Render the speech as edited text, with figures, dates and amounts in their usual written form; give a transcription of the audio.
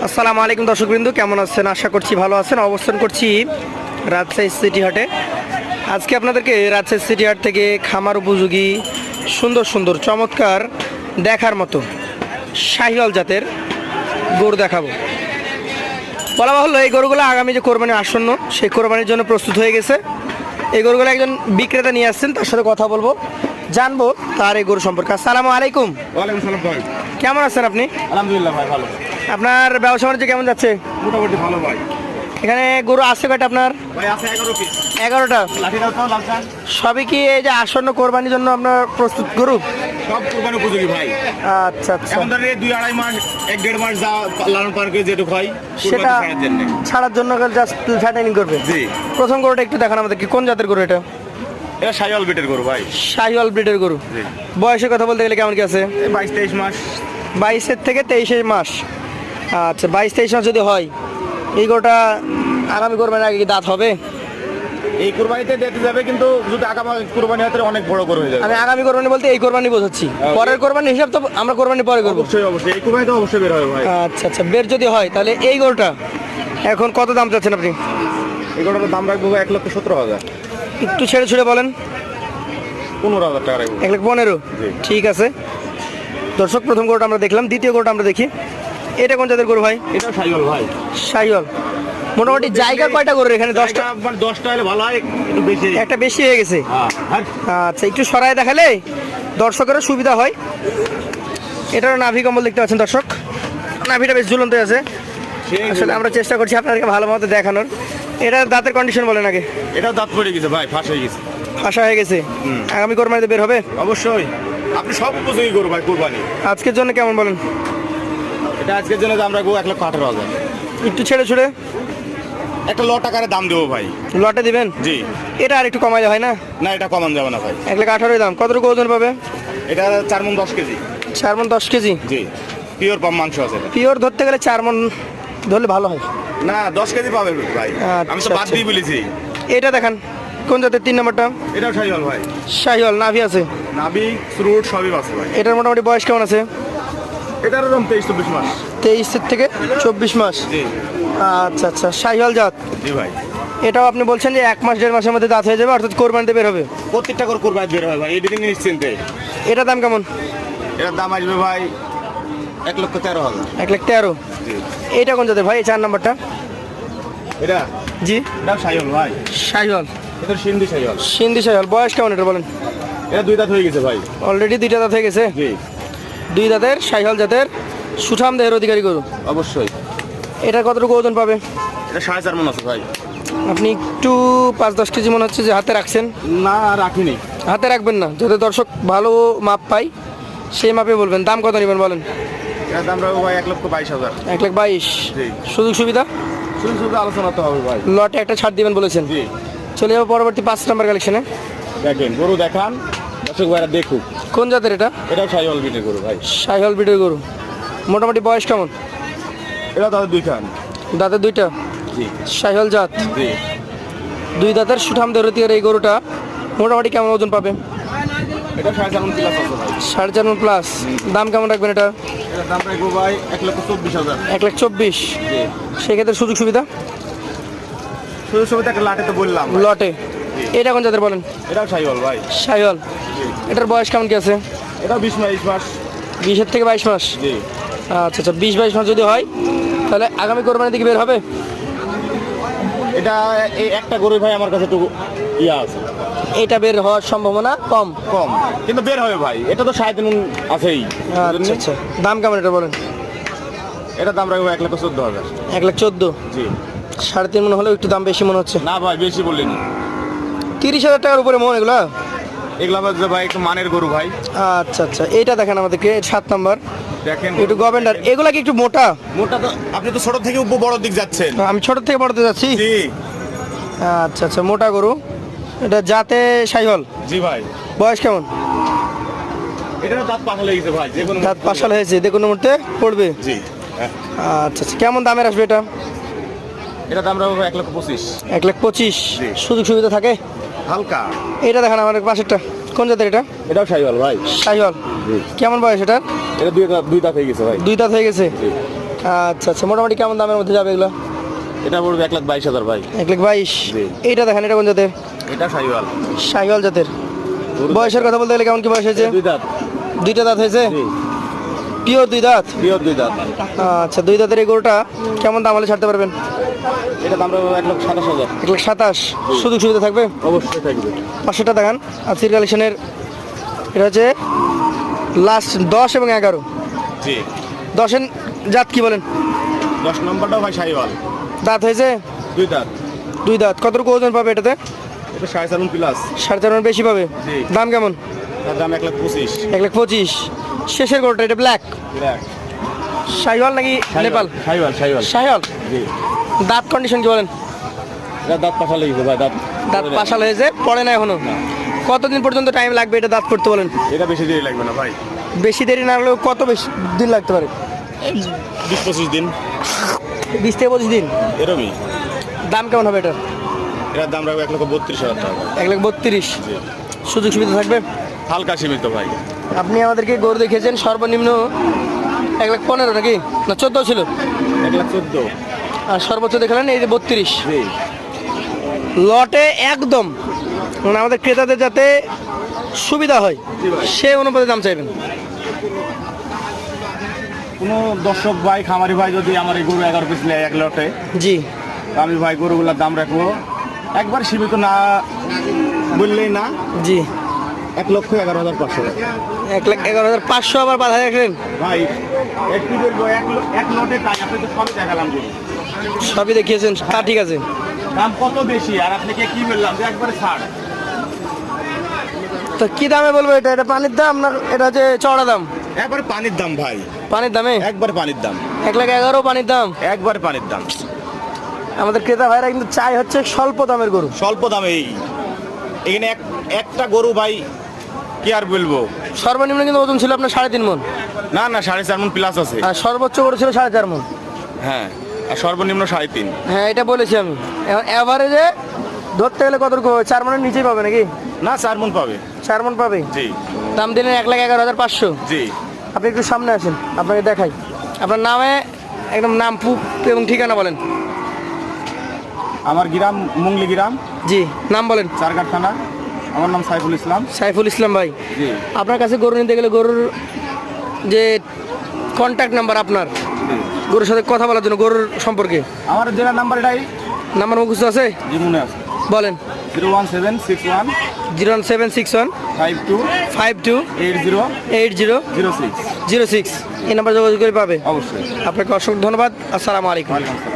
আসসালামু আলাইকুম দর্শকবৃন্দ, কেমন আছেন? আশা করছি ভালো আছেন। অবস্থান করছি রাজশাহী সিটি হাটে। আজকে আপনাদেরকে রাজশাহী সিটি হাট থেকে খামার উপযোগী সুন্দর সুন্দর চমৎকার দেখার মতো শাহিওয়াল জাতের গরু দেখাবো। বলা বাহুল্য এই গরুগুলো আগামী যে কোরবানি আসন্ন, সেই কোরবানির জন্য প্রস্তুত হয়ে গেছে। এই গরুগুলো একজন বিক্রেতা নিয়ে আসছেন, তার সাথে কথা বলবো, জানবো তার এই গরু সম্পর্কে। আসসালামু আলাইকুম। ওয়ালাইকুম সালাম ভাই। কেমন আছেন আপনি? আলহামদুলিল্লাহ ভাই, ভালো। আপনার ব্যবসা বাণিজ্য কেমন যাচ্ছে? মোটামুটি ভালো ভাই। এখানে গরু আছে কয়টা আপনার? ভাই আছে 11 পিস। 11টা। লাঠিটাও তো লালচান। সবই কি এই যে আসন্ন কোরবানির জন্য আপনার প্রস্তুত গরু? সব কুরবানি উপযোগী ভাই। আচ্ছা আচ্ছা, এখন ধরে 2-2.5 মাস 1-1.5 মাস যা লালন পার্কে যেটুকু হয় সেটা কুরবানি ছাড়ার জন্য। ছাড়ার জন্য জাস্ট ফ্যাটাইনিং করবে। জি। প্রথম গরুটা একটু দেখান আমাদের, কি কোন জাতের গরু এটা? এটা শাহিওয়াল বিটের গরু ভাই। শাহিওয়াল ব্রিডের গরু। জি। বয়সের কথা বলতে গেলে কেমন কি আছে? 22-23 মাস। 22 থেকে 23 মাস। আচ্ছা, 22-23 মাস যদি হয়, এই গরুটা আগামী কোরবানির আগে কি দাঁত হবে? এই কুরবানিতে দিতে যাবে, কিন্তু যদি আগামী কুরবানি হয় তাহলে অনেক বড় গরু হয়ে যাবে। আমি আগামী কোরবানি বলতে এই কোরবানি বোঝাচ্ছি, পরের কোরবানি হিসাব তো আমরা কোরবানি পরে করবো। অবশ্যই অবশ্যই এই কুরবানি তো অবশ্যই বের হবে ভাই। আচ্ছা আচ্ছা, বের যদি হয় তাহলে এই গরুটা এখন কত দাম চাচ্ছেন আপনি? এই গরুটার দাম রাখবো 1,17,000। একটু ছেড়ে ছুড়ে বলেন। 15,000 টাকা রাখবো। 1,15,000। জি। ঠিক আছে দর্শক, প্রথম গরুটা আমরা দেখলাম, দ্বিতীয় গরুটা আমরা দেখি। এটা কোন জাতের গরু ভাই? এটাও শাহিওয়াল ভাই। শাহিওয়াল। মোটামুটি জায়গা কয়টা গরুর এখানে? 10টা। জায়গা মানে 10টা হলে ভালো হয়, একটু বেশি। একটা বেশি হয়ে গেছে। হ্যাঁ। আচ্ছা, একটু সরায় দেখালে দর্শকেরও সুবিধা হয়। এটারও নাভি কম্বল দেখতে পাচ্ছেন দর্শক, নাভিটা বেশ ঝুলন্ত আছে। আসলে আমরা চেষ্টা করছি আপনাদেরকে ভালো মতো দেখানোর। এটার দাঁতের কন্ডিশন বলেন আগে। এটাও দাঁত পড়ে গেছে ভাই, ফাঁস হয়ে গেছে। ফাঁসা হয়ে গেছে। আগামী কোরবানিতে বের হবে অবশ্যই আপনি সব উপযোগী করবো ভাই কুরবানি। আজকের জন্য কেমন বলেন? এটা আজকের জন্য দাম রাখবো 1,18,000। একটু ছেড়ে ছুড়ে একটা লট আকারে দাম দেবো ভাই। লটে দিবেন? জি। এটা আর একটু কমাইলে হয় না? না, এটা কমান যাবে না ভাই। 1,18,000 দাম। কতটুকু ওজন পাবে? এটা 4 মণ 10 কেজি। 4 মণ 10 কেজি। জি, পিওর পাম মাংস আছে এটা। পিওর ধরতে গেলে 4 মণ ধরলে ভালো হয়। না, 10 কেজি পাবে ভাই। আমি তো আচ্ছা, বাদ দিয়ে বলেছি। এটা দেখান কোন জাতের? 3 নম্বরটা এটাও শাহিওয়াল ভাই। শাহিওয়াল, নাভি আছে, নাভি ফ্রুট সবই আছে ভাই। এটার মোটামুটি বয়স কেমন আছে? এটারও দাম 23-24 মাস। 23 থেকে 24 মাস। জি। আচ্ছা আচ্ছা, শাহিওয়াল জাত। জি ভাই। এটাও আপনি বলছেন যে 1 মাস 1.5 মাসের মধ্যে দাঁত হয়ে যাবে, অর্থাৎ কোরবানিতে বের হবে। প্রত্যেকটা করে কুরবানি বের হয় ভাই, এডিটিং নিশ্চিন্তে। এটার দাম কেমন? এটার দাম আসবে ভাই 1,13,000। 1,13,000। জি। এটা কোন জাতের ভাই, এই 4 নম্বরটা? এটা জি, এটাও শাহিওয়াল ভাই। শাহিওয়াল। এটা সিন্ধি শাহিওয়াল। সিন্ধি শাহিওয়াল। বয়স কেমন এটা বলেন? এটা 2 দাঁত হয়ে গেছে ভাই। অলরেডি 2টা দাঁত হয়ে গেছে। জি। 2 দাঁতের শাহিওয়াল জাতের সুঠাম দেহের অধিকারী গরু। অবশ্যই। এটা কতটুকু ওজন পাবে? এটা 4.5 মণ আছে ভাই। আপনি একটু 5-10 কেজি মনে হচ্ছে যে হাতে রাখছেন। না, রাখিনি। হাতে রাখবেন না, যাতে দর্শক ভালো মাপ পাই সেই মাপে বলবেন। দাম কত নেবেন বলেন? এটার দাম রাখবো ভাই 1,22,000। 1,22,000। জি। সুযোগ সুবিধা শুধু শুধু আলোচনা তো হবে ভাই। লটে একটা ছাড় দিবেন বলেছেন। জি। চলে যাবো পরবর্তী 5 নম্বর কালেকশনে। দেখেন গরু দেখান, দর্শক ভাইরা দেখুক। কোন জাতের এটা? এটাও শাহিওয়াল বিটের গরু ভাই। শাহিওয়াল ব্রিডের গরু। মোটামুটি বয়স কেমন? এটা তাদের 2 খান। দাঁতের 2টা। জি। শাহিওয়াল জাত। জি। 2 দাঁতের সুঠাম দেহের অধিকারী এই গরুটা মোটামুটি কেমন ওজন পাবে? এটা 4.5 মণ প্লাস আছে ভাই। 4.5 মণ প্লাস। দাম কেমন রাখবেন এটা? এটার দাম রাখবো ভাই 1,24,000। 1,24,000। জি। সেক্ষেত্রে সুযোগ সুবিধা শুধু শুধু একটা লাটে তো বললাম ভাই। লটে। এটা কোন জাতের বলেন? এটাও শাহিওয়াল ভাই। শাহিওয়াল। জি। এটার বয়স কেমন কি আছে? এটাও 20-22 মাস। 20 থেকে 22 মাস। জি। আচ্ছা আচ্ছা, 20-22 মাস যদি হয় তাহলে আগামী কোরবানির দিকে বের হবে। এটা এই একটা গরু ভাই আমার কাছে একটু ইয়া আছে, এটা বের হওয়ার সম্ভাবনা কম। কম, কিন্তু বের হবে ভাই। এটা তো 3.5 আছেই। আচ্ছা আচ্ছা, দাম কেমন এটা বলেন? এটা দাম রাখবো 1,14,000। 1,14,000। জি। 3.5 মনে হলেও একটু দাম বেশি মনে হচ্ছে। না ভাই, বেশি বললেনি। 30,000 টাকার উপরে মন এগুলা? এগুলা বাজে ভাই একটু মানের গরু ভাই। আচ্ছা আচ্ছা, এইটা দেখেন আমাদেরকে 7 নম্বর। দেখেন একটু গভেন্ডার। এগুলা কি একটু মোটা? মোটা তো, আপনি তো ছোট থেকে বড় দিক যাচ্ছেন। আমি ছোট থেকে বড়তে যাচ্ছি। জি। আচ্ছা আচ্ছা, মোটা গরু। এটা জাতে শাহিওয়াল। জি ভাই। বয়স কেমন? এটা দাঁত পাকলে গেছে ভাই, যে কোনো দাঁত পাশাল হয়েছে, যে কোনো মুহূর্তে পড়বে। জি। হ্যাঁ। আচ্ছা আচ্ছা, কেমন দামের আসবে এটা? এটা দাম রাখবো 1,25,000। 1,25,000। জি। সুযোগ সুবিধা থাকে হালকা। এটা দেখেন আমার পাশেরটা। কোন জাতের এটা? এটাও শাহিওয়াল ভাই। শাহিওয়াল। জি। কেমন বয়স এটার? এটা 2 দাঁত হয়ে গেছে ভাই। 2 দাঁত হয়ে গেছে। জি। আচ্ছা আচ্ছা, মোটামুটি কেমন দামের মধ্যে যাবে এগুলো? এটা পড়বে 1,22,000 ভাই। 1,22,000। জি। এইটা দেখেন, এটা কোন জাতের? এটা শাহিওয়াল। শাহিওয়াল জাতের। বয়সের কথা বলতে গেলে কেমন কি বয়স হয়েছে? 2 দাঁত। 2টা দাঁত হয়েছে? জি। পিওর 2 দাঁত? পিওর 2 দাঁত। আচ্ছা, 2 দাঁতের এই গরুটা কেমন দাম হলে ছাড়তে পারবেন? এটা দাম রাখবো 1,27,000। 1,27,000। সুযোগ সুবিধা থাকবে? অবশ্যই থাকবে। 500টা দেখান। আজকের কালেকশনের এটা হচ্ছে লাস্ট 10 এবং 11। জি। 10-এর জাত কি বলেন? 10 নম্বরটাও ভাই শাহিওয়াল। দাঁত হয়েছে? 2 দাঁত। 2 দাঁত। কতটুকু ওজন পাবে এটাতে? এটা 4.5 প্লাস। 4.5 বেশি পাবে? জি। দাম কেমন? তার দাম 1,25,000। 1,25,000। শেষের গরুটা এটা ব্ল্যাক শাহিওয়াল নাকি নেপাল? শাহিওয়াল। শাহিওয়াল। জি। দাঁত কন্ডিশন কি বলেন? এটা দাঁত পাশা লেগেছে ভাই, দাঁত পাশাল হয়েছে, পড়ে না এখনো? কতদিন পর্যন্ত টাইম লাগবে এটা দাঁত করতে বলেন? এটা বেশি দেরি লাগবে না ভাই। বেশি দেরি না হলেও কত বেশি দিন লাগতে পারে? 20-25 দিন। 20 থেকে 25 দিন। এরকমই। দাম কেমন হবে এটার? এটার দাম রাখবো 1,32,000 টাকা। 1,32,000। জি। সুযোগ সুবিধা থাকবে? হালকা সীমিত ভাই। আপনি আমাদেরকে গরু দেখিয়েছেন সর্বনিম্ন 1,15,000 নাকি না 14 ছিল? 1,14,000। আর সর্বোচ্চ দেখালেন এই যে 32। জি। লটে একদম মানে আমাদের ক্রেতাদের যাতে সুবিধা হয় জি ভাই। সে অনুপাতে দাম চাইবেন। কোনো দর্শক ভাই, খামারি ভাই যদি আমার এই গরু 11 পিস নেয় 1 লটে, জি। আমি ভাই গরুগুলোর দাম রাখবো একবার সীমিত না বললেই না, জি। 1,11,500 টাকা। 1,11,500 আবার বাধা রাখলেন? ভাই একটু বলবো, এক লটে তাই আপনি তো সবই দেখালাম গরু। সবই দেখিয়েছেন, তা ঠিক আছে। দাম কত বেশি আর আপনাকে কি বললাম যে একবারে ছাড়। তো কি দামে বলবো এটা? এটা পানির দাম না এটা হচ্ছে চড়া দাম? একবারে পানির দাম ভাই, পানির দামে? একবার পানির দাম। 1,11,000 পানির দাম? একবার পানির দাম। আমাদের ক্রেতা ভাইরা কিন্তু চাই হচ্ছে স্বল্প দামের গরু। স্বল্প দামে এখানে একটা গরু ভাই কি আর বলবো। সর্বনিম্ন কিন্তু ওজন ছিল আপনার 3.5 মণ। না 4.5 মণ প্লাস আছে। আর সর্বোচ্চ গরু ছিল 4.5 মণ। হ্যাঁ, আর সর্বনিম্ন 3.5। হ্যাঁ, এটা বলেছি আমি। এখন অ্যাভারেজে ধরতে গেলে কতটুকু হবে? 4 মণের নিচেই পাবে নাকি? না 4 মণ পাবে। 4 মণ পাবে? জি। দাম দিলেন 1,11,500। জি। আপনি একটু সামনে আসেন, আপনাকে দেখাই। আপনার নামে একদম নাম এবং ঠিকানা বলেন। আমার গ্রাম মুংলি গ্রাম। জি, নাম বলেন। চারঘাট থানা। আমার নাম সাইফুল ইসলাম। সাইফুল ইসলাম ভাই। জি। আপনার কাছে গরু নিতে গেলে গরুর যে কন্ট্যাক্ট নাম্বার আপনার, গরুর সাথে কথা বলার জন্য গরুর সম্পর্কে আমার জেলা নাম্বার এটাই। নাম্বার মুখস্থ আছে? জি মনে আছে। বলেন। 01761 01761 52 52 80 80 06। 06। এই নাম্বার যোগাযোগ করে পাবে। অবশ্যই। আপনাকে অসংখ্য ধন্যবাদ। আসসালামু আলাইকুম। ওয়ালাইকুম আসসালাম।